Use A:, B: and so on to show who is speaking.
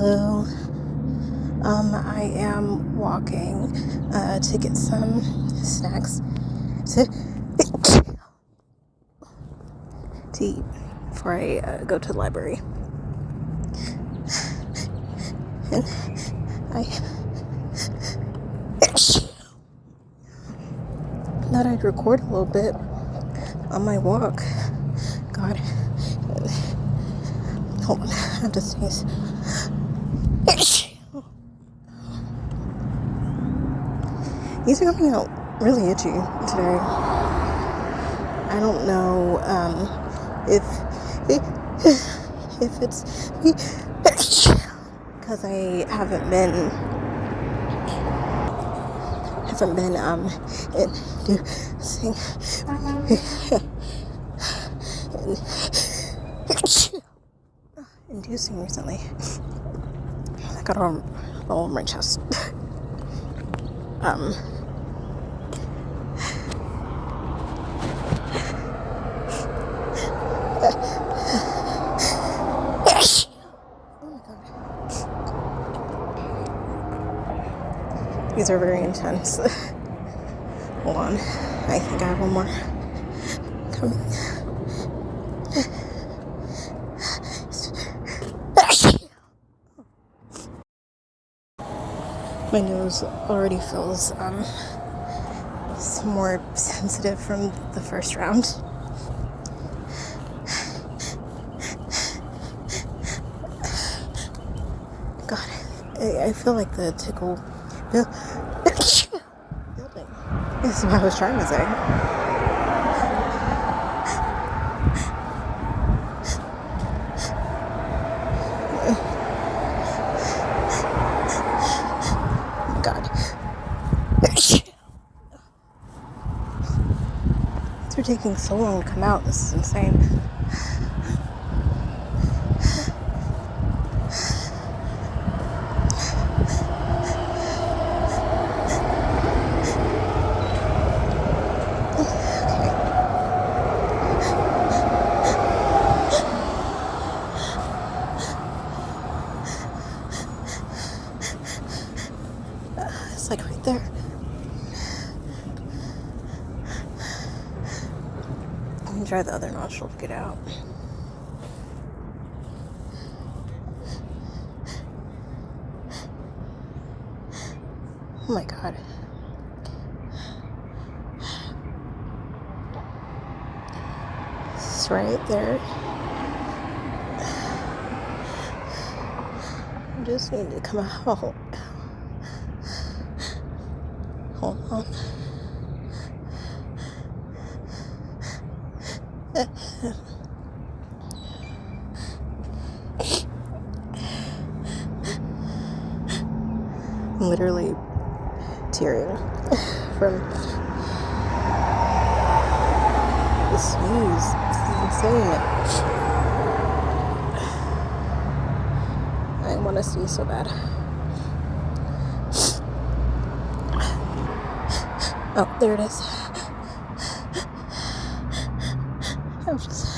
A: Hello. I am walking to get some snacks to eat before I go to the library. And I thought I'd record a little bit on my walk. God. Hold on, I have to sneeze. These are coming out really itchy today. I don't know if it's because I haven't been inducing recently. I got all over my chest. These are very intense. Hold on. I think I have one more coming. My nose already feels more sensitive from the first round. God, I feel like the tickle building. This is what I was trying to say. God. These are taking so long to come out. This is insane. It's like right there. Let me try the other nostril to get out. Oh my God. It's right there. I just need to come out. Hold on. I'm literally tearing from the sneeze. This is insane. I want to sneeze so bad. Oh, there it is. I'm just